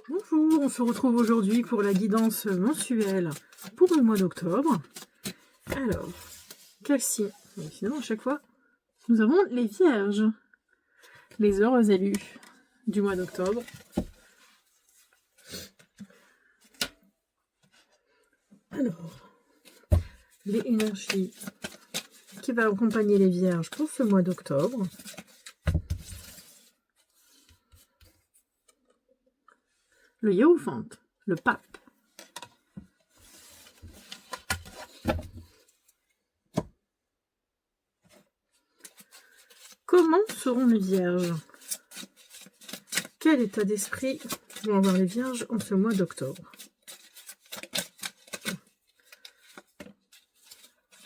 Bonjour, on se retrouve aujourd'hui pour la guidance mensuelle pour le mois d'octobre. Alors, quel signe? Finalement, à chaque fois, nous avons les vierges, les heureux élus du mois d'octobre. Alors, les énergies qui va accompagner les vierges pour ce mois d'octobre. Le hiérophant, le pape. Comment seront les vierges? Quel état d'esprit vont avoir les vierges en ce mois d'octobre?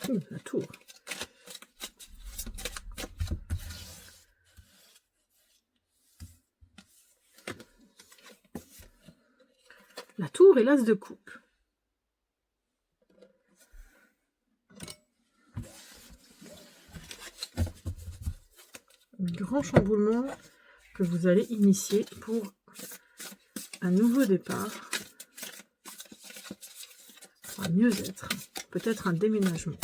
La tour. La tour et l'as de coupe. Un grand chamboulement que vous allez initier pour un nouveau départ, un mieux-être, peut-être un déménagement.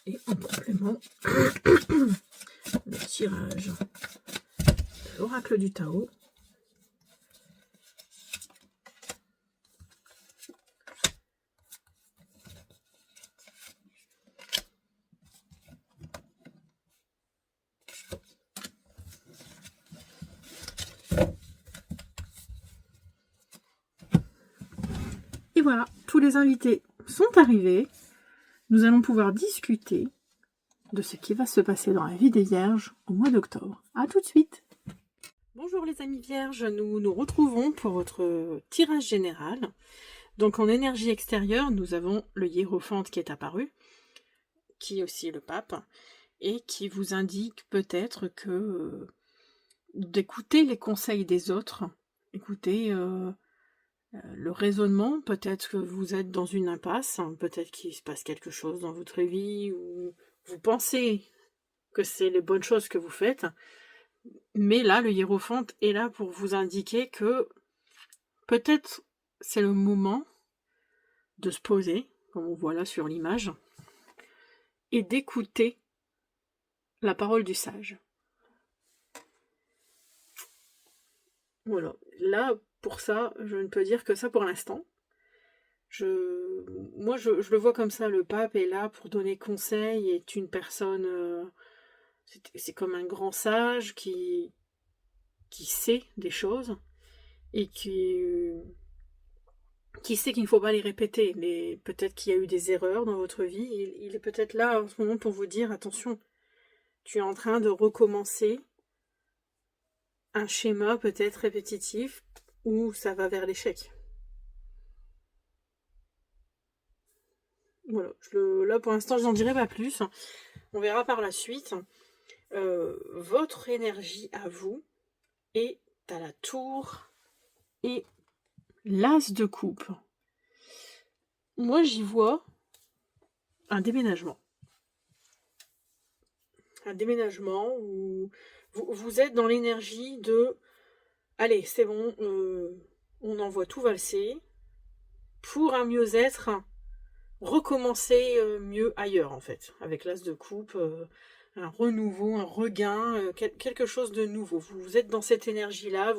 Et en complément, le tirage de l'oracle du Tao. Et voilà, tous les invités sont arrivés. Nous allons pouvoir discuter de ce qui va se passer dans la vie des vierges au mois d'octobre. A tout de suite. Bonjour les amis vierges, nous nous retrouvons pour votre tirage général. Donc en énergie extérieure, nous avons le hiérophant qui est apparu, qui est aussi le pape, et qui vous indique peut-être que d'écouter les conseils des autres, écouter le raisonnement, peut-être que vous êtes dans une impasse, peut-être qu'il se passe quelque chose dans votre vie, ou vous pensez que c'est les bonnes choses que vous faites, mais là, le hiérophant est là pour vous indiquer que peut-être c'est le moment de se poser, comme on voit là sur l'image, et d'écouter la parole du sage. Voilà, là, pour ça, je ne peux dire que ça pour l'instant. Moi, je le vois comme ça, le pape est là pour donner conseil, est une personne... c'est comme un grand sage qui sait des choses et qui sait qu'il ne faut pas les répéter. Peut-être qu'il y a eu des erreurs dans votre vie. Il est peut-être là en ce moment pour vous dire, attention, tu es en train de recommencer un schéma peut-être répétitif où ça va vers l'échec. Voilà, là pour l'instant je n'en dirai pas plus. On verra par la suite. Votre énergie à vous est à la tour et l'as de coupe. Moi j'y vois un déménagement. Un déménagement où vous êtes dans l'énergie de allez, c'est bon, on envoie tout valser pour un mieux-être, recommencer mieux ailleurs en fait, avec l'as de coupe, un renouveau, un regain, quelque chose de nouveau. Vous êtes dans cette énergie-là,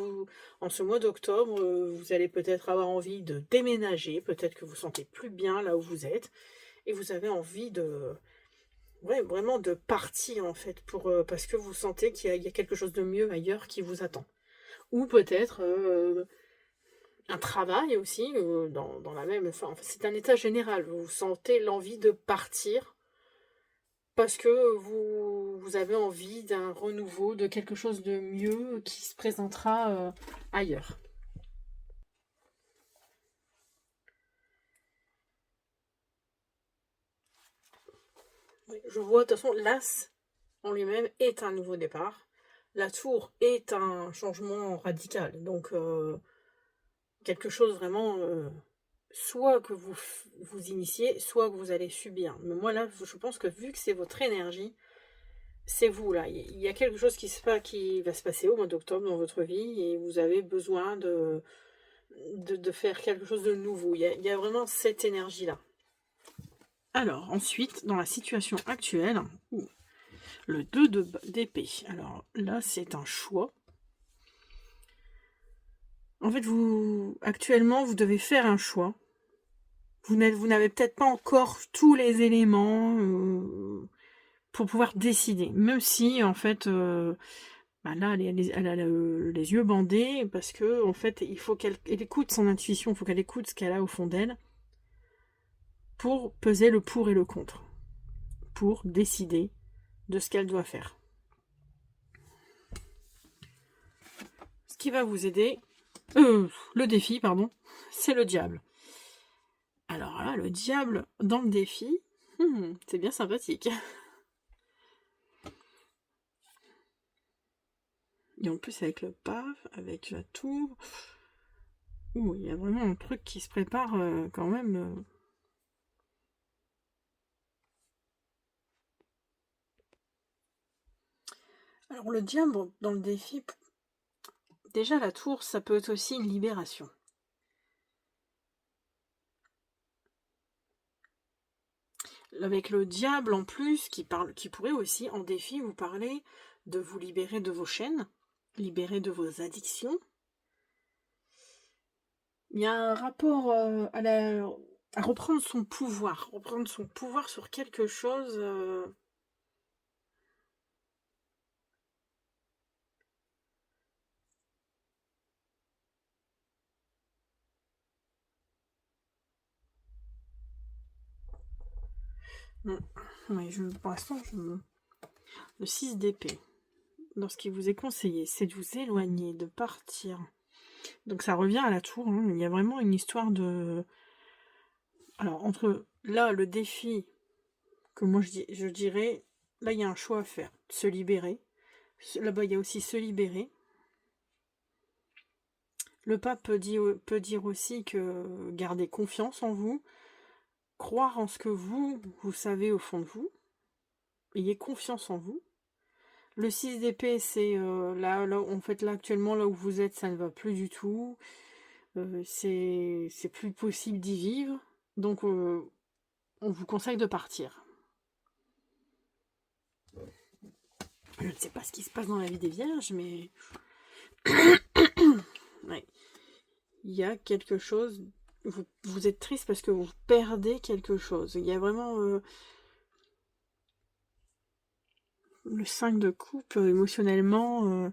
en ce mois d'octobre, vous allez peut-être avoir envie de déménager, peut-être que vous sentez plus bien là où vous êtes, et vous avez envie de... Ouais, vraiment de partir en fait, parce que vous sentez qu'il y a quelque chose de mieux ailleurs qui vous attend. Ou peut-être un travail aussi, dans la même... Enfin, c'est un état général, vous sentez l'envie de partir parce que vous avez envie d'un renouveau, de quelque chose de mieux qui se présentera ailleurs. Oui, je vois, de toute façon, l'As en lui-même est un nouveau départ. La tour est un changement radical. Donc, quelque chose vraiment, soit que vous initiez, soit que vous allez subir. Mais moi, là, je pense que vu que c'est votre énergie, c'est vous, là. Il y a quelque chose qui va se passer au mois d'octobre dans votre vie et vous avez besoin de faire quelque chose de nouveau. Il y a vraiment cette énergie-là. Alors, ensuite, dans la situation actuelle, le 2 d'épée. Alors là, c'est un choix. En fait, actuellement, vous devez faire un choix. Vous n'avez peut-être pas encore tous les éléments pour pouvoir décider. Même si, en fait, là, elle a les yeux bandés parce que, en fait, il faut qu'elle écoute son intuition, il faut qu'elle écoute ce qu'elle a au fond d'elle pour peser le pour et le contre, pour décider de ce qu'elle doit faire. Ce qui va vous aider, le défi, pardon, c'est le diable. Alors là, le diable dans le défi, c'est bien sympathique. Et en plus avec le paf, avec la tour, il y a vraiment un truc qui se prépare quand même. Alors le diable dans le défi, déjà la tour, ça peut être aussi une libération. Avec le diable en plus, qui pourrait aussi en défi vous parler de vous libérer de vos chaînes, libérer de vos addictions. Il y a un rapport à reprendre son pouvoir sur quelque chose. Oui, pour l'instant, le 6 d'épée. Dans ce qui vous est conseillé, c'est de vous éloigner, de partir. Donc ça revient à la tour. Il y a vraiment une histoire de... Alors, entre là, le défi, que moi je dirais, là, il y a un choix à faire. Se libérer. Là-bas, il y a aussi se libérer. Le pape peut dire aussi que garder confiance en vous, croire en ce que vous savez au fond de vous, ayez confiance en vous. Le 6 d'épée, c'est là, en fait, là, actuellement, là où vous êtes, ça ne va plus du tout. C'est plus possible d'y vivre. Donc, on vous conseille de partir. Je ne sais pas ce qui se passe dans la vie des vierges, mais... ouais. Il y a quelque chose... Vous êtes triste parce que vous perdez quelque chose. Il y a vraiment... le 5 de coupe, émotionnellement...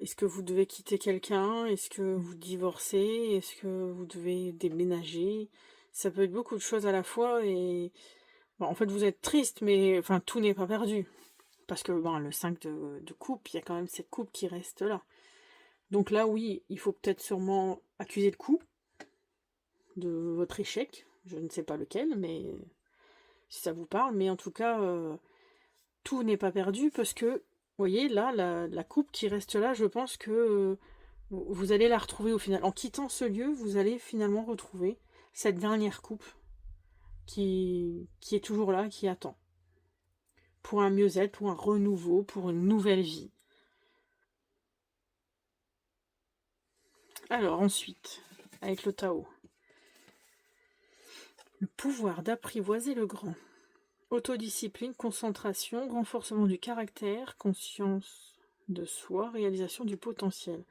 est-ce que vous devez quitter quelqu'un? Est-ce que vous divorcez? Est-ce que vous devez déménager? Ça peut être beaucoup de choses à la fois et... Bon, en fait, vous êtes triste, mais enfin, tout n'est pas perdu. Parce que le 5 de coupe, il y a quand même cette coupe qui reste là. Donc là, oui, il faut peut-être sûrement accuser le coup de votre échec. Je ne sais pas lequel, mais si ça vous parle. Mais en tout cas, tout n'est pas perdu parce que, vous voyez, là, la coupe qui reste là, je pense que vous allez la retrouver au final. En quittant ce lieu, vous allez finalement retrouver cette dernière coupe qui est toujours là, qui attend. Pour un mieux-être, pour un renouveau, pour une nouvelle vie. Alors ensuite, avec le Tao. Le pouvoir d'apprivoiser le grand. Autodiscipline, concentration, renforcement du caractère, conscience de soi, réalisation du potentiel.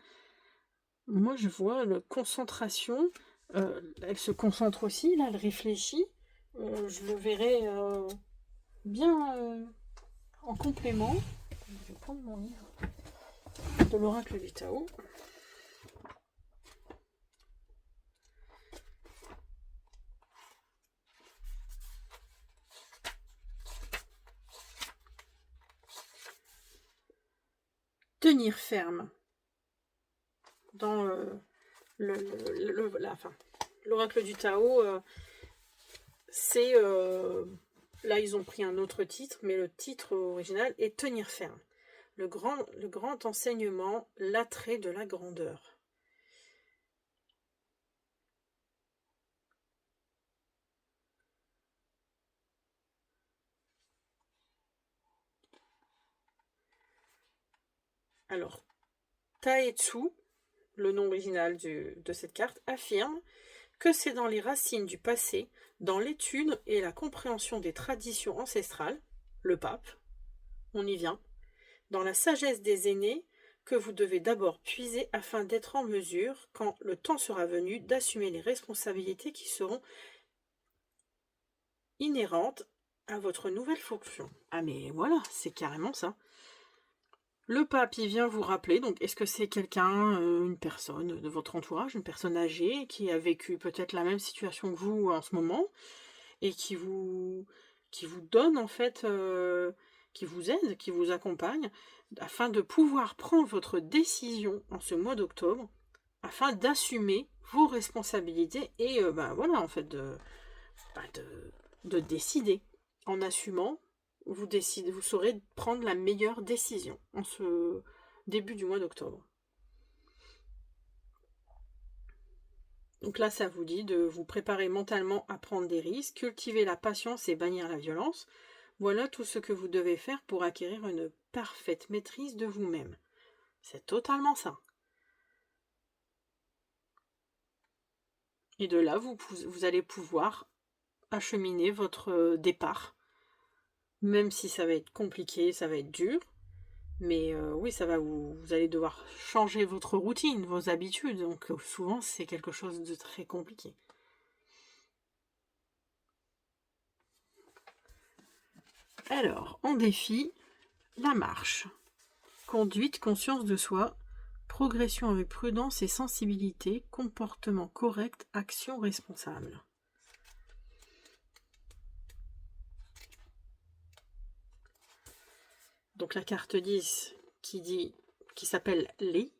Moi je vois la concentration, elle se concentre aussi, là elle réfléchit. Je le verrai bien en complément. Je vais prendre mon livre de l'oracle du Tao. Tenir ferme dans l'oracle du Tao, c'est là, ils ont pris un autre titre, mais le titre original est Tenir ferme. Le grand enseignement, l'attrait de la grandeur. Alors, Taetsu, le nom original de cette carte, affirme que c'est dans les racines du passé, dans l'étude et la compréhension des traditions ancestrales, le pape, on y vient, dans la sagesse des aînés, que vous devez d'abord puiser afin d'être en mesure, quand le temps sera venu, d'assumer les responsabilités qui seront inhérentes à votre nouvelle fonction. Ah mais voilà, c'est carrément ça. Le pape, il vient vous rappeler, donc est-ce que c'est quelqu'un, une personne de votre entourage, une personne âgée, qui a vécu peut-être la même situation que vous en ce moment, et qui vous donne en fait, qui vous aide, qui vous accompagne, afin de pouvoir prendre votre décision en ce mois d'octobre, afin d'assumer vos responsabilités, et voilà, en fait, de décider. En assumant, vous saurez prendre la meilleure décision en ce début du mois d'octobre. Donc là, ça vous dit de vous préparer mentalement à prendre des risques, cultiver la patience et bannir la violence. Voilà tout ce que vous devez faire pour acquérir une parfaite maîtrise de vous-même. C'est totalement ça. Et de là, vous allez pouvoir acheminer votre départ. Même si ça va être compliqué, ça va être dur. Mais oui, ça va, vous allez devoir changer votre routine, vos habitudes. Donc souvent, c'est quelque chose de très compliqué. Alors, en défi, la marche. Conduite, conscience de soi, progression avec prudence et sensibilité, comportement correct, action responsable. Donc la carte 10 qui s'appelle Lee.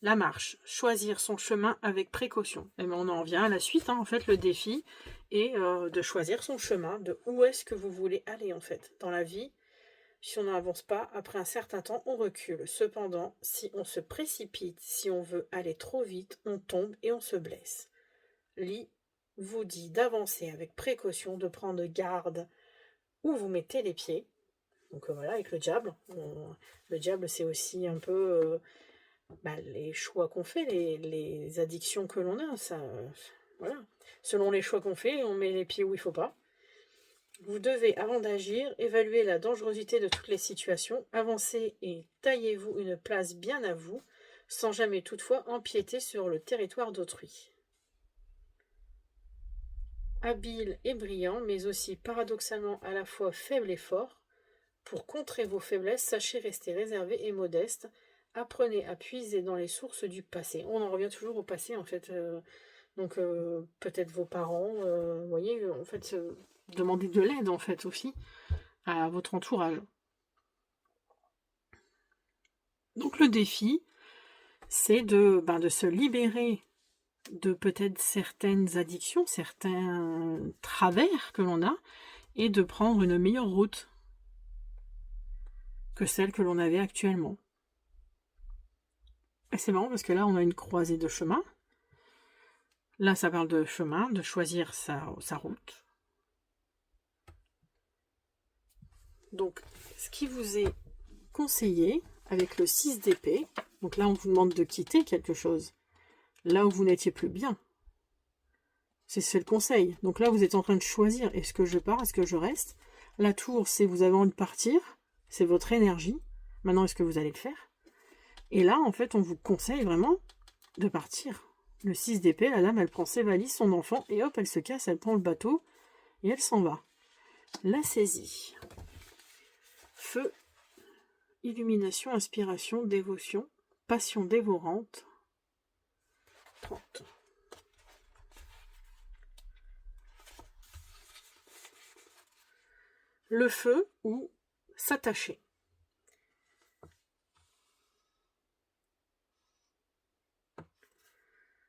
La marche, choisir son chemin avec précaution. Et bien on en vient à la suite, en fait, le défi est de choisir son chemin, de où est-ce que vous voulez aller, en fait, dans la vie. Si on n'avance pas, après un certain temps, on recule. Cependant, si on se précipite, si on veut aller trop vite, on tombe et on se blesse. Lee vous dit d'avancer avec précaution, de prendre garde où vous mettez les pieds. Donc voilà, avec le diable. Le diable, c'est aussi un peu les choix qu'on fait, les addictions que l'on a. Ça, voilà. Selon les choix qu'on fait, on met les pieds où il ne faut pas. Vous devez, avant d'agir, évaluer la dangerosité de toutes les situations, avancer et taillez-vous une place bien à vous, sans jamais toutefois empiéter sur le territoire d'autrui. Habile et brillant, mais aussi paradoxalement à la fois faible et fort, pour contrer vos faiblesses, sachez rester réservé et modeste, apprenez à puiser dans les sources du passé. On en revient toujours au passé, en fait. Donc, peut-être vos parents, vous voyez, en fait, demandez de l'aide, en fait, aussi, à votre entourage. Donc, le défi, c'est de se libérer de peut-être certaines addictions, certains travers que l'on a, et de prendre une meilleure route que celle que l'on avait actuellement. Et c'est marrant parce que là, on a une croisée de chemin. Là, ça parle de chemin, de choisir sa route. Donc, ce qui vous est conseillé avec le 6 d'épée, donc là, on vous demande de quitter quelque chose. Là où vous n'étiez plus bien. C'est le conseil. Donc là, vous êtes en train de choisir. Est-ce que je pars? Est-ce que je reste? La tour, c'est vous avez envie de partir. C'est votre énergie. Maintenant, est-ce que vous allez le faire? Et là, en fait, on vous conseille vraiment de partir. Le 6 d'épée, la dame, elle prend ses valises, son enfant, et hop, elle se casse, elle prend le bateau, et elle s'en va. La saisie. Feu, illumination, inspiration, dévotion, passion dévorante. 30. Le feu ou s'attacher.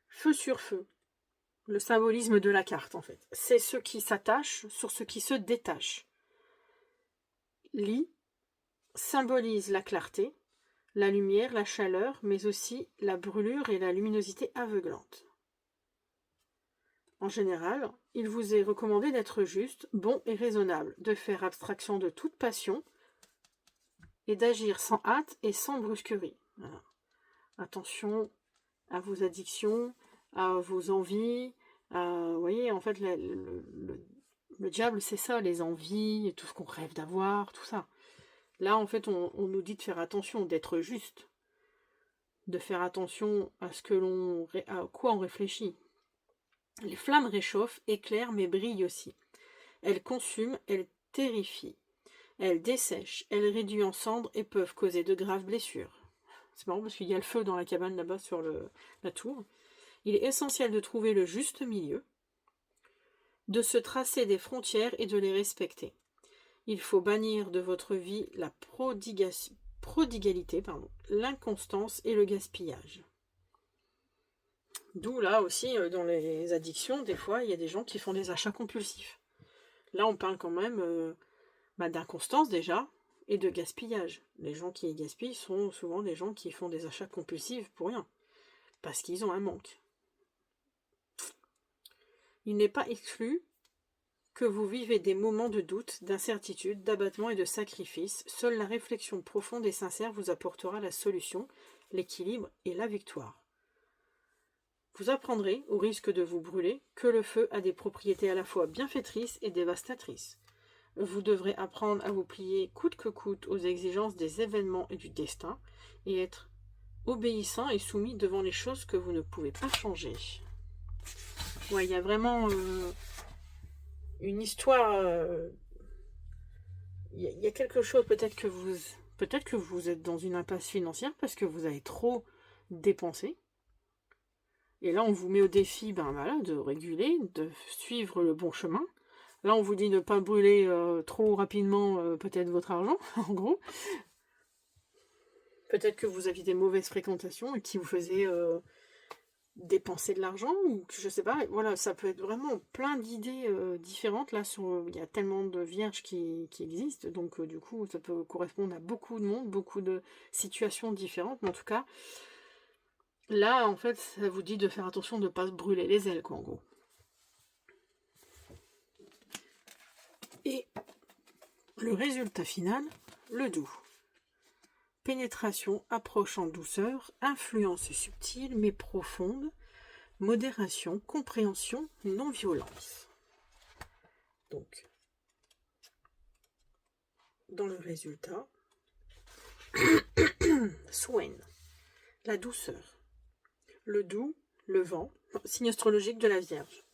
Feu sur feu. le symbolisme de la carte, en fait. C'est ce qui s'attache sur ce qui se détache. Lit symbolise la clarté, la lumière, la chaleur, mais aussi la brûlure et la luminosité aveuglante. En général, il vous est recommandé d'être juste, bon et raisonnable, de faire abstraction de toute passion et d'agir sans hâte et sans brusquerie. Voilà. Attention à vos addictions, à vos envies. Vous voyez, en fait, le diable, c'est ça, les envies, tout ce qu'on rêve d'avoir, tout ça. Là, en fait, on nous dit de faire attention, d'être juste, de faire attention à à quoi on réfléchit. Les flammes réchauffent, éclairent, mais brillent aussi. Elles consument, elles terrifient. Elles dessèchent, elles réduisent en cendres et peuvent causer de graves blessures. C'est marrant parce qu'il y a le feu dans la cabane là-bas sur la tour. Il est essentiel de trouver le juste milieu, de se tracer des frontières et de les respecter. Il faut bannir de votre vie la prodigalité, l'inconstance et le gaspillage. D'où là aussi, dans les addictions, des fois, il y a des gens qui font des achats compulsifs. Là, on parle quand même d'inconstance déjà et de gaspillage. Les gens qui gaspillent sont souvent des gens qui font des achats compulsifs pour rien, parce qu'ils ont un manque. Il n'est pas exclu que vous vivez des moments de doute, d'incertitude, d'abattement et de sacrifice. Seule la réflexion profonde et sincère vous apportera la solution, l'équilibre et la victoire. Vous apprendrez, au risque de vous brûler, que le feu a des propriétés à la fois bienfaitrices et dévastatrices. Vous devrez apprendre à vous plier coûte que coûte aux exigences des événements et du destin, et être obéissant et soumis devant les choses que vous ne pouvez pas changer. Ouais, il y a vraiment une histoire. Il y a quelque chose, peut-être que vous êtes dans une impasse financière parce que vous avez trop dépensé. Et là, on vous met au défi de réguler, de suivre le bon chemin. Là, on vous dit de ne pas brûler trop rapidement peut-être votre argent, en gros. Peut-être que vous aviez des mauvaises fréquentations et qui vous faisaient dépenser de l'argent, ou je sais pas. Voilà, ça peut être vraiment plein d'idées différentes. Là, il y a tellement de vierges qui existent, donc du coup, ça peut correspondre à beaucoup de monde, beaucoup de situations différentes. Mais en tout cas, là, en fait, ça vous dit de faire attention de ne pas se brûler les ailes, quoi, en gros. Et le résultat final, le doux. Pénétration, approche en douceur, influence subtile mais profonde, modération, compréhension, non-violence. Donc, dans le résultat, Swain, la douceur, le doux, le vent, signe astrologique de la Vierge.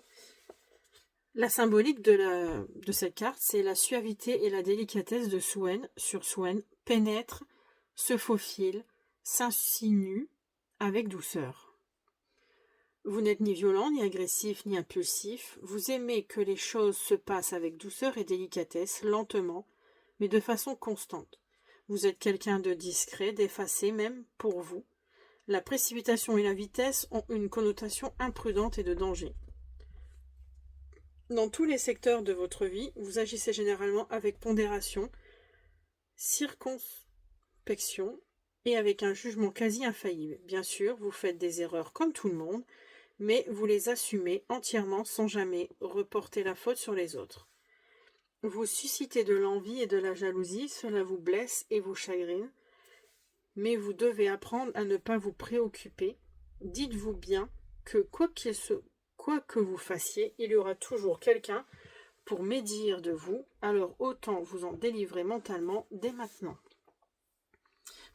La symbolique de cette carte, c'est la suavité et la délicatesse de Swain sur Swain pénètre, se faufile, s'insinue avec douceur. Vous n'êtes ni violent, ni agressif, ni impulsif. Vous aimez que les choses se passent avec douceur et délicatesse, lentement, mais de façon constante. Vous êtes quelqu'un de discret, d'effacé même pour vous. La précipitation et la vitesse ont une connotation imprudente et de danger. Dans tous les secteurs de votre vie, vous agissez généralement avec pondération, circonspection et avec un jugement quasi infaillible. Bien sûr, vous faites des erreurs comme tout le monde, mais vous les assumez entièrement sans jamais reporter la faute sur les autres. Vous suscitez de l'envie et de la jalousie, cela vous blesse et vous chagrine, mais vous devez apprendre à ne pas vous préoccuper. Dites-vous bien que quoi que vous fassiez, il y aura toujours quelqu'un pour médire de vous, alors autant vous en délivrer mentalement dès maintenant.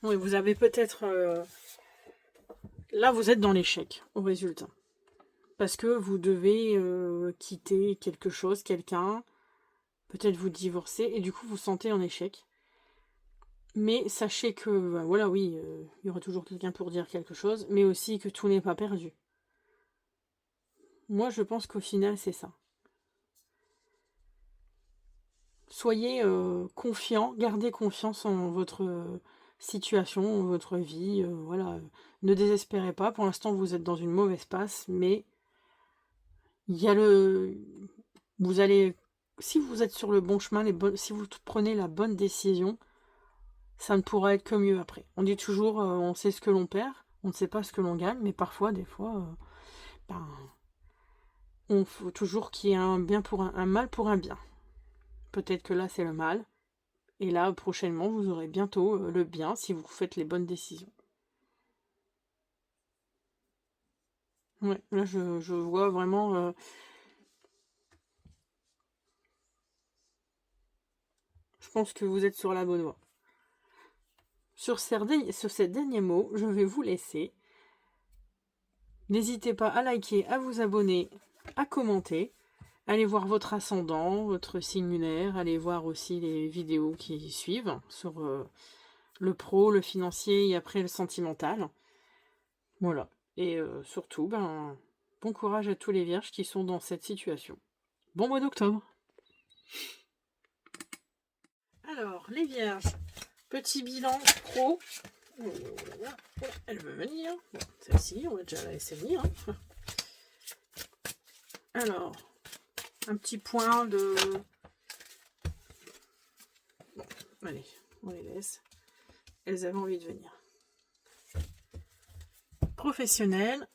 Oui, vous avez peut-être... Là, vous êtes dans l'échec, au résultat. Parce que vous devez quitter quelque chose, quelqu'un, peut-être vous divorcer, et du coup, vous sentez en échec. Mais sachez que, voilà, oui, il y aura toujours quelqu'un pour dire quelque chose, mais aussi que tout n'est pas perdu. Moi, je pense qu'au final, c'est ça. Soyez confiant, gardez confiance en votre situation, en votre vie, voilà. Ne désespérez pas, pour l'instant, vous êtes dans une mauvaise passe, mais Il y a le... Vous allez... Si vous êtes sur le bon chemin, si vous prenez la bonne décision, ça ne pourra être que mieux après. On dit toujours, on sait ce que l'on perd, on ne sait pas ce que l'on gagne, mais parfois, des fois, ben, on faut toujours qu'il y ait un bien pour un mal pour un bien. Peut-être que là, c'est le mal, et là, prochainement, vous aurez bientôt le bien si vous faites les bonnes décisions. Ouais, là, je vois vraiment... je pense que vous êtes sur la bonne voie. Sur ces derniers mots, je vais vous laisser. N'hésitez pas à liker, à vous abonner, à commenter. Allez voir votre ascendant, votre signe lunaire. Allez voir aussi les vidéos qui suivent sur le pro, le financier et après le sentimental. Voilà. Et surtout, bon courage à tous les vierges qui sont dans cette situation. Bon mois d'octobre. Alors, les vierges, petit bilan pro. Oh, elle veut venir. Bon, celle-ci, on va déjà la laisser venir. Hein. Alors, un petit point de... Bon, allez, on les laisse. Elles avaient envie de venir. Professionnel.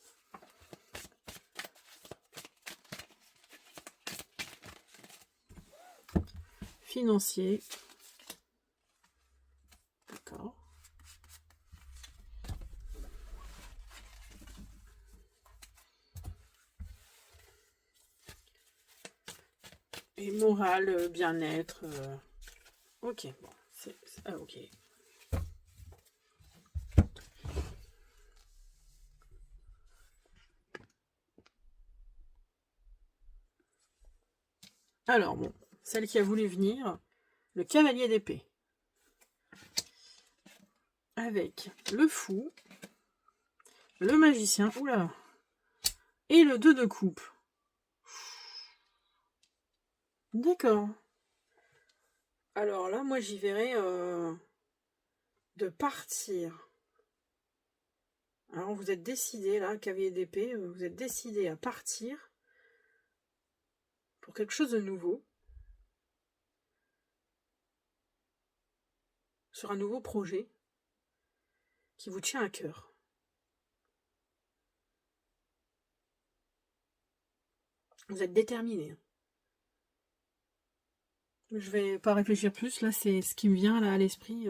Financier. D'accord. Et morale, bien-être. Ok, bon. Ok. Alors, bon. Celle qui a voulu venir. Le cavalier d'épée. Avec le fou. Le magicien. Oula. Et le 2 de coupe. D'accord. Alors là, moi, j'y verrais de partir. Alors, vous êtes décidé, là, cavalier d'épée, vous êtes décidé à partir pour quelque chose de nouveau. Sur un nouveau projet qui vous tient à cœur. Vous êtes déterminé. Je vais pas réfléchir plus, là, c'est ce qui me vient là à l'esprit.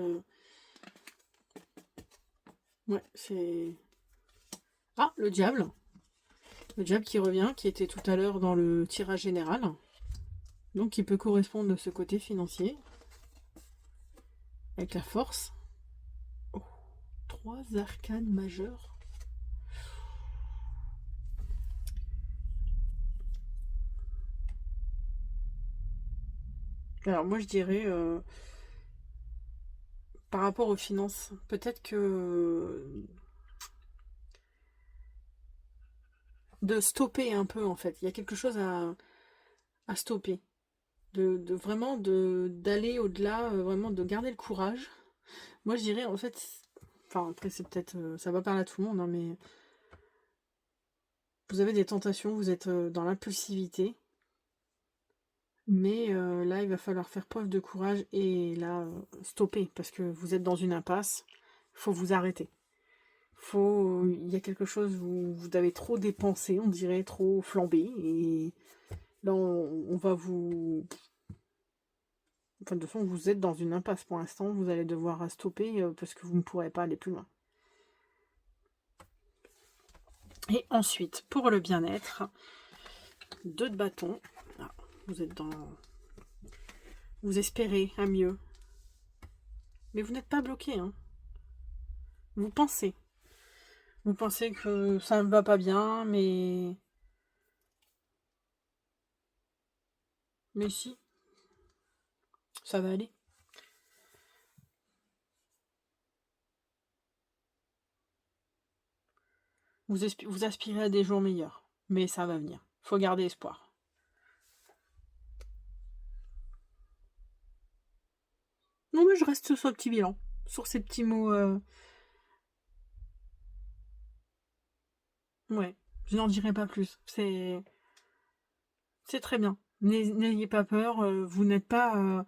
Ouais, c'est... Ah, le diable. Le diable qui revient, qui était tout à l'heure dans le tirage général. Donc, qui peut correspondre de ce côté financier. Avec la force. Oh, 3 arcanes majeures. Alors, moi, je dirais... par rapport aux finances, peut-être que... de stopper un peu, en fait. Il y a quelque chose à stopper. De vraiment d'aller au-delà, vraiment de garder le courage. Moi je dirais en fait, enfin après c'est peut-être, ça va parler à tout le monde, hein, mais vous avez des tentations, vous êtes dans l'impulsivité, mais là il va falloir faire preuve de courage et là stopper parce que vous êtes dans une impasse, il faut vous arrêter. Il y a quelque chose, vous avez trop dépensé, on dirait trop flambé, et là on va vous... Enfin, de toute façon, vous êtes dans une impasse pour l'instant. Vous allez devoir stopper parce que vous ne pourrez pas aller plus loin. Et ensuite, pour le bien-être, 2 de bâton. Ah, vous êtes dans... Vous espérez un mieux. Mais vous n'êtes pas bloqué. Hein. Vous pensez. Vous pensez que ça ne va pas bien, mais... Mais si. Ça va aller. Vous aspirez à des jours meilleurs. Mais ça va venir. Faut garder espoir. Non, mais je reste sur le petit bilan. Sur ces petits mots... Ouais. Je n'en dirai pas plus. C'est... C'est très bien. N'ayez pas peur, vous n'êtes pas...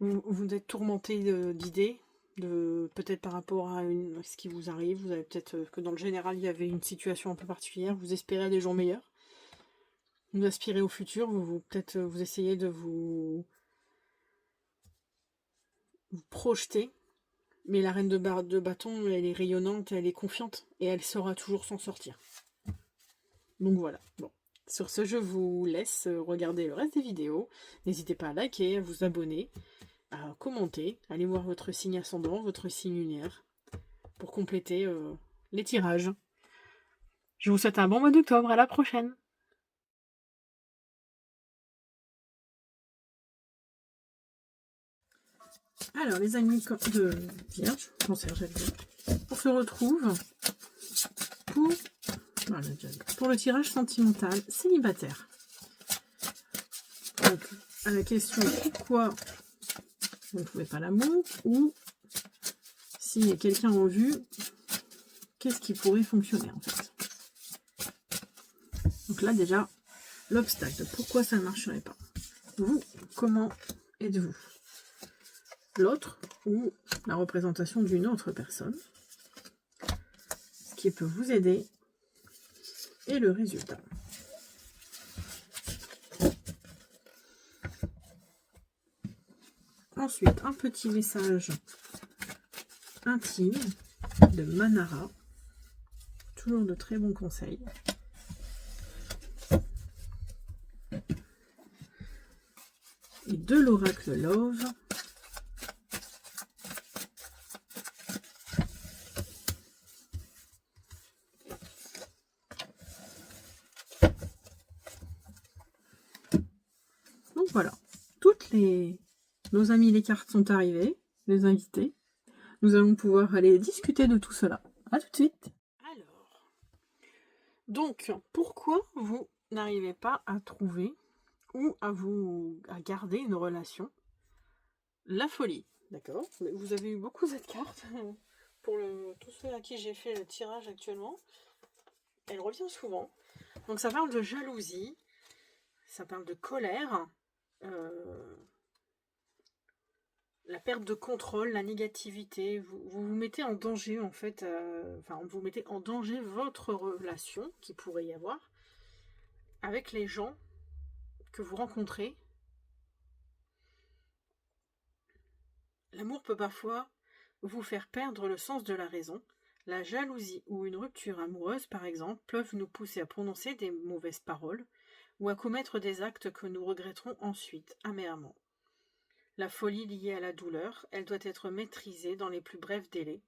vous êtes tourmenté d'idées, peut-être par rapport à ce qui vous arrive. Vous avez peut-être que dans le général, il y avait une situation un peu particulière. Vous espérez des jours meilleurs. Vous aspirez au futur. Peut-être vous essayez de vous projeter. Mais la reine de bâton, elle est rayonnante, elle est confiante. Et elle saura toujours s'en sortir. Donc voilà. Bon. Sur ce, je vous laisse regarder le reste des vidéos. N'hésitez pas à liker, à vous abonner, à commenter. Allez voir votre signe ascendant, votre signe lunaire, pour compléter les tirages. Je vous souhaite un bon mois d'octobre. À la prochaine. Alors, les amis de Vierge, cancer, j'allais dire, on se retrouve pour le tirage sentimental célibataire. Donc, à la question pourquoi vous ne trouvez pas l'amour, ou s'il y a quelqu'un en vue, qu'est-ce qui pourrait fonctionner en fait. Donc là déjà, l'obstacle, pourquoi ça ne marcherait pas. Vous, comment êtes-vous? L'autre, ou la représentation d'une autre personne, ce qui peut vous aider, et le résultat. Ensuite, un petit message intime de Manara. Toujours de très bons conseils. Et de l'oracle Love. Donc voilà, nos amis les cartes sont arrivés, les invités. Nous allons pouvoir aller discuter de tout cela. A tout de suite. Alors, donc, pourquoi vous n'arrivez pas à trouver ou à garder une relation? La folie, d'accord. Vous avez eu beaucoup cette carte pour tous ceux à qui j'ai fait le tirage actuellement. Elle revient souvent. Donc ça parle de jalousie, ça parle de colère, la perte de contrôle, la négativité. Vous mettez en danger en fait, vous mettez en danger votre relation qui pourrait y avoir avec les gens que vous rencontrez. L'amour peut parfois vous faire perdre le sens de la raison. La jalousie ou une rupture amoureuse, par exemple, peuvent nous pousser à prononcer des mauvaises paroles ou à commettre des actes que nous regretterons ensuite, amèrement. La folie liée à la douleur, elle doit être maîtrisée dans les plus brefs délais,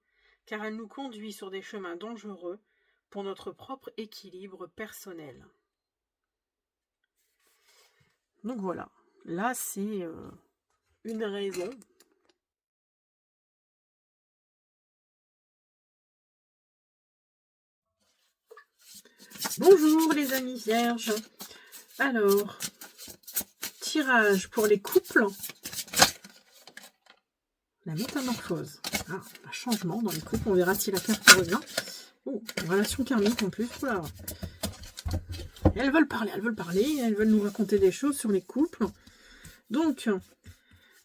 car elle nous conduit sur des chemins dangereux pour notre propre équilibre personnel. Donc voilà, là c'est une raison. Bonjour les amis vierges. Alors, tirage pour les couples. La métamorphose. Ah, un changement dans les couples. On verra si la carte revient. Oh, une relation karmique en plus. Oula. Elles veulent parler, elles veulent nous raconter des choses sur les couples. Donc,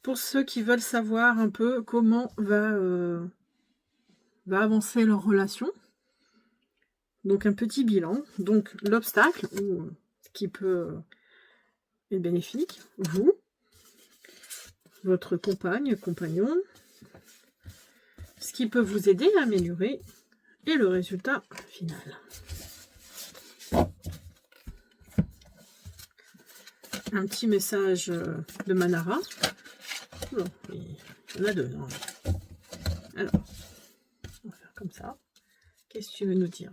pour ceux qui veulent savoir un peu comment va avancer leur relation, donc un petit bilan. Donc l'obstacle, ou ce qui peut être bénéfique, vous, votre compagnon, ce qui peut vous aider à améliorer, et le résultat final. Un petit message de Manara. Bon, il y en a deux. Non. Alors, on va faire comme ça. Qu'est-ce que tu veux nous dire?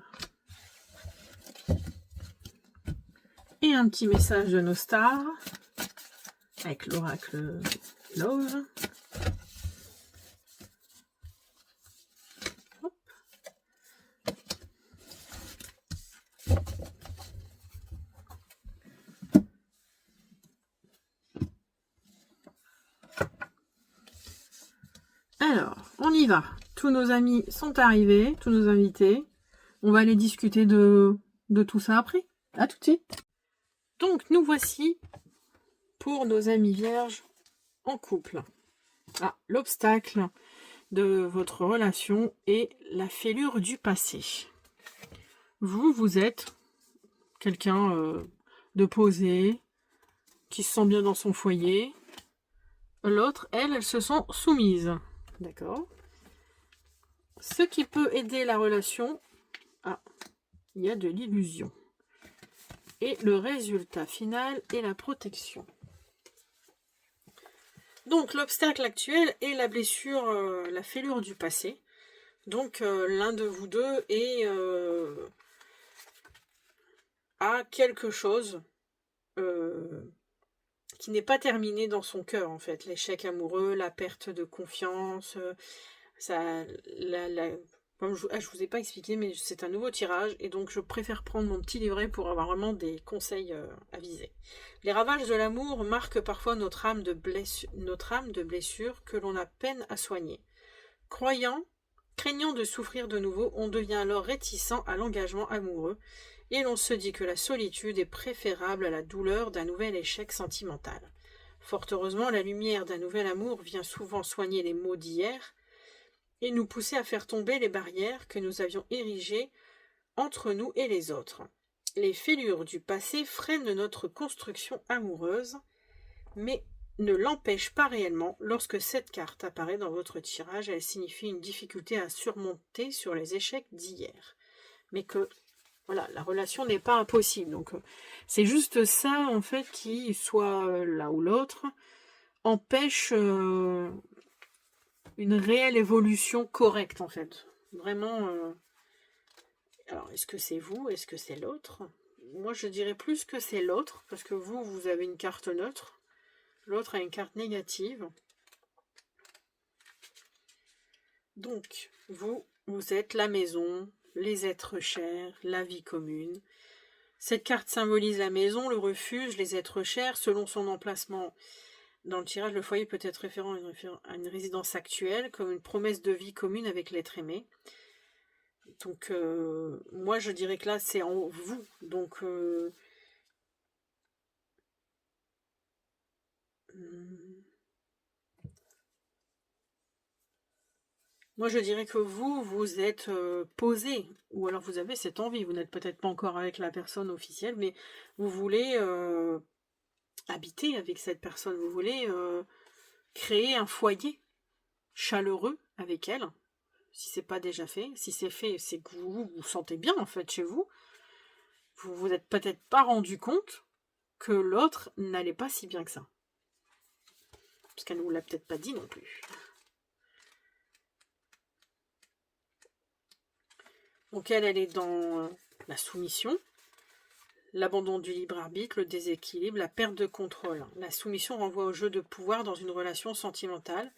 Et un petit message de nos stars avec l'oracle Love. Hop. Alors, on y va. Tous nos amis sont arrivés, tous nos invités. On va aller discuter de tout ça après. À tout de suite. Donc, nous voici pour nos amis vierges en couple. Ah, l'obstacle de votre relation est la fêlure du passé. Vous êtes quelqu'un de posé, qui se sent bien dans son foyer. L'autre, elle se sent soumise. D'accord. Ce qui peut aider la relation, il y a de l'illusion. Et le résultat final est la protection. Donc, l'obstacle actuel est la blessure, la fêlure du passé. Donc, l'un de vous deux a quelque chose qui n'est pas terminé dans son cœur, en fait. L'échec amoureux, la perte de confiance, comme je vous ai pas expliqué, mais c'est un nouveau tirage, et donc je préfère prendre mon petit livret pour avoir vraiment des conseils avisés. Les ravages de l'amour marquent parfois notre âme de blessure que l'on a peine à soigner. Craignant de souffrir de nouveau, on devient alors réticent à l'engagement amoureux, et l'on se dit que la solitude est préférable à la douleur d'un nouvel échec sentimental. Fort heureusement, la lumière d'un nouvel amour vient souvent soigner les maux d'hier, et nous pousser à faire tomber les barrières que nous avions érigées entre nous et les autres. Les fêlures du passé freinent notre construction amoureuse, mais ne l'empêchent pas réellement. Lorsque cette carte apparaît dans votre tirage, elle signifie une difficulté à surmonter sur les échecs d'hier. Mais que, voilà, la relation n'est pas impossible. Donc, c'est juste ça, en fait, qui, soit l'un ou l'autre, empêche une réelle évolution correcte, en fait. Vraiment. Alors, est-ce que c'est vous? Est-ce que c'est l'autre? Moi, je dirais plus que c'est l'autre, parce que vous avez une carte neutre. L'autre a une carte négative. Donc, vous êtes la maison, les êtres chers, la vie commune. Cette carte symbolise la maison, le refuge, les êtres chers, selon son emplacement. Dans le tirage, le foyer peut être référent à une résidence actuelle, comme une promesse de vie commune avec l'être aimé. Donc, moi, je dirais que là, c'est en vous. Donc, moi, je dirais que vous êtes posé, ou alors vous avez cette envie. Vous n'êtes peut-être pas encore avec la personne officielle, mais vous voulez habiter avec cette personne. Vous voulez créer un foyer chaleureux avec elle, si c'est pas déjà fait. Si c'est fait, c'est que vous vous sentez bien en fait chez vous. Vous vous êtes peut-être pas rendu compte que l'autre n'allait pas si bien que ça. Parce qu'elle ne vous l'a peut-être pas dit non plus. Donc elle est dans la soumission, l'abandon du libre arbitre, le déséquilibre, la perte de contrôle. La soumission renvoie au jeu de pouvoir dans une relation sentimentale.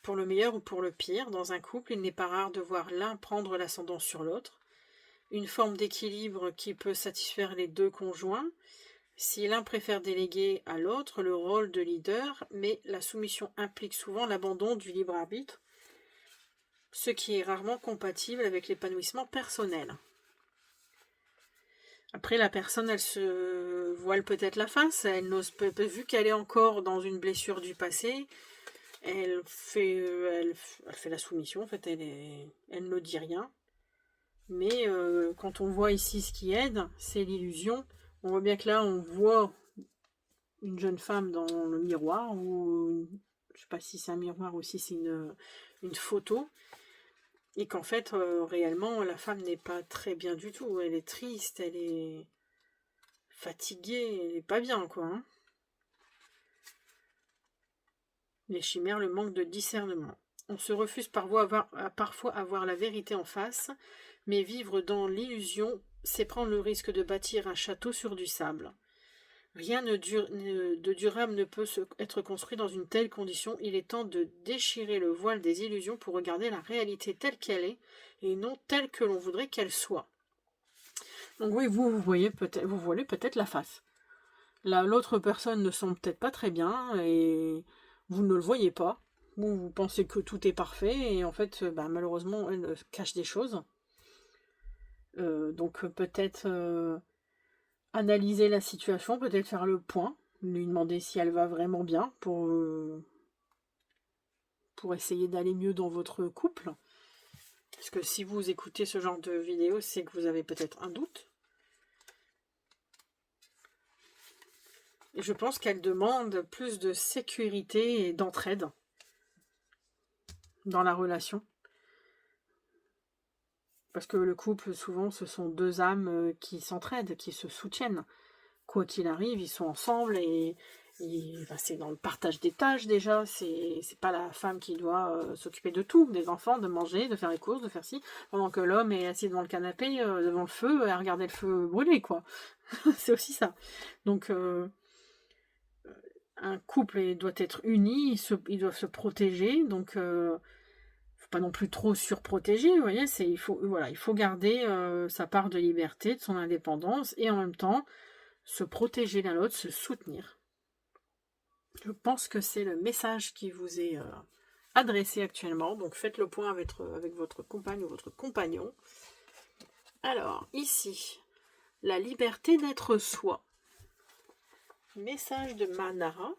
Pour le meilleur ou pour le pire, dans un couple, il n'est pas rare de voir l'un prendre l'ascendant sur l'autre. Une forme d'équilibre qui peut satisfaire les deux conjoints. Si l'un préfère déléguer à l'autre le rôle de leader, mais la soumission implique souvent l'abandon du libre arbitre, ce qui est rarement compatible avec l'épanouissement personnel. Après, la personne, elle se voile peut-être la face, elle n'ose pas, vu qu'elle est encore dans une blessure du passé, elle fait la soumission, en fait, elle ne dit rien. Mais quand on voit ici ce qui aide, c'est l'illusion. On voit bien que là, on voit une jeune femme dans le miroir, ou je sais pas si c'est un miroir ou si c'est une photo, et qu'en fait, réellement, la femme n'est pas très bien du tout. Elle est triste, elle est fatiguée, elle est pas bien, quoi. Hein. Les chimères, le manque de discernement. On se refuse parfois à voir la vérité en face, mais vivre dans l'illusion, c'est prendre le risque de bâtir un château sur du sable. Rien de durable ne peut être construit dans une telle condition. Il est temps de déchirer le voile des illusions pour regarder la réalité telle qu'elle est et non telle que l'on voudrait qu'elle soit. Donc oui, vous voyez peut-être la face. L'autre personne ne semble peut-être pas très bien et vous ne le voyez pas. Vous pensez que tout est parfait et en fait, malheureusement, elle cache des choses. Donc peut-être analyser la situation, peut-être faire le point, lui demander si elle va vraiment bien pour essayer d'aller mieux dans votre couple. Parce que si vous écoutez ce genre de vidéo, c'est que vous avez peut-être un doute. Et je pense qu'elle demande plus de sécurité et d'entraide dans la relation. Parce que le couple, souvent, ce sont deux âmes qui s'entraident, qui se soutiennent. Quoi qu'il arrive, ils sont ensemble et c'est dans le partage des tâches déjà. C'est pas la femme qui doit s'occuper de tout, des enfants, de manger, de faire les courses, de faire ci, pendant que l'homme est assis devant le canapé, devant le feu, à regarder le feu brûler, quoi. C'est aussi ça. Donc, un couple doit être uni, ils doivent se protéger, donc faut pas non plus trop surprotéger, vous voyez, il faut garder sa part de liberté, de son indépendance, et en même temps se protéger l'un l'autre, se soutenir. Je pense que c'est le message qui vous est adressé actuellement, donc faites le point avec votre compagne ou votre compagnon. Alors, ici, la liberté d'être soi. Message de Manara.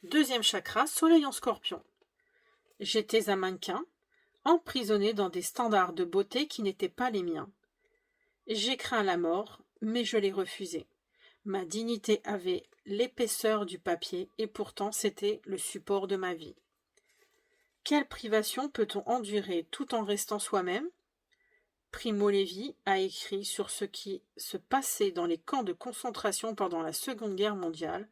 Deuxième chakra, soleil en scorpion. J'étais un mannequin, emprisonné dans des standards de beauté qui n'étaient pas les miens. J'ai craint la mort, mais je l'ai refusée. Ma dignité avait l'épaisseur du papier et pourtant c'était le support de ma vie. Quelle privation peut-on endurer tout en restant soi-même ? Primo Levi a écrit sur ce qui se passait dans les camps de concentration pendant la Seconde Guerre mondiale.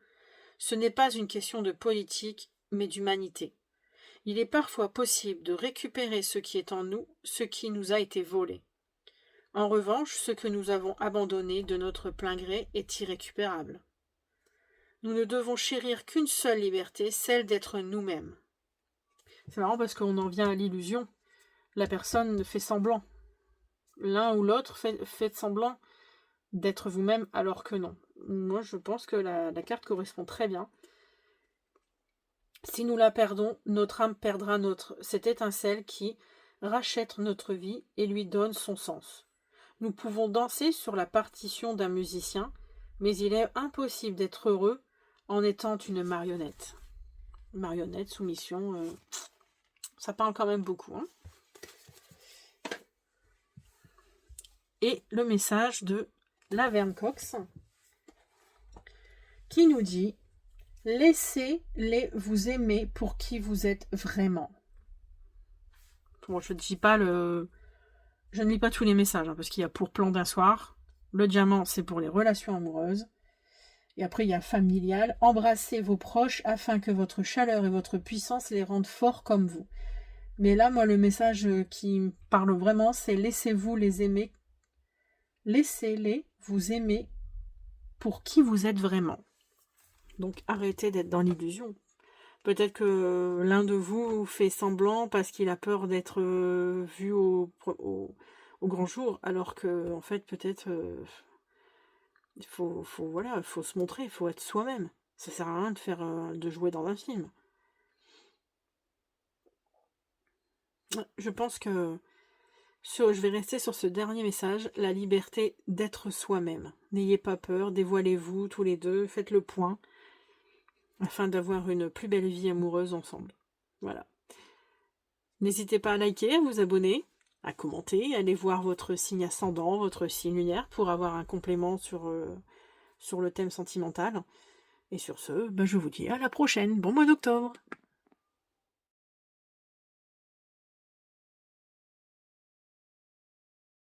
Ce n'est pas une question de politique, mais d'humanité. Il est parfois possible de récupérer ce qui est en nous, ce qui nous a été volé. En revanche, ce que nous avons abandonné de notre plein gré est irrécupérable. Nous ne devons chérir qu'une seule liberté, celle d'être nous-mêmes. C'est marrant parce qu'on en vient à l'illusion. La personne fait semblant. L'un ou l'autre fait semblant d'être vous-même alors que non. Moi, je pense que la carte correspond très bien. Si nous la perdons, notre âme perdra cette étincelle qui rachète notre vie et lui donne son sens. Nous pouvons danser sur la partition d'un musicien, mais il est impossible d'être heureux en étant une marionnette. Marionnette, soumission, ça parle quand même beaucoup. Hein. Et le message de Laverne Cox qui nous dit « Laissez-les vous aimer pour qui vous êtes vraiment. » Bon, je ne lis pas tous les messages, hein, parce qu'il y a pour plan d'un soir. Le diamant, c'est pour les relations amoureuses. Et après, il y a familial. Embrassez vos proches afin que votre chaleur et votre puissance les rendent forts comme vous. Mais là, moi, le message qui me parle vraiment, c'est laissez-vous les aimer. Laissez-les vous aimer pour qui vous êtes vraiment. Donc, arrêtez d'être dans l'illusion. Peut-être que l'un de vous fait semblant parce qu'il a peur d'être vu au grand jour, alors que, en fait, peut-être, il faut se montrer, il faut être soi-même. Ça sert à rien de jouer dans un film. Je pense que je vais rester sur ce dernier message, la liberté d'être soi-même. N'ayez pas peur, dévoilez-vous tous les deux, faites le point, afin d'avoir une plus belle vie amoureuse ensemble. Voilà. N'hésitez pas à liker, à vous abonner, à commenter, à aller voir votre signe ascendant, votre signe lunaire, pour avoir un complément sur le thème sentimental. Et sur ce, je vous dis à la prochaine. Bon mois d'octobre!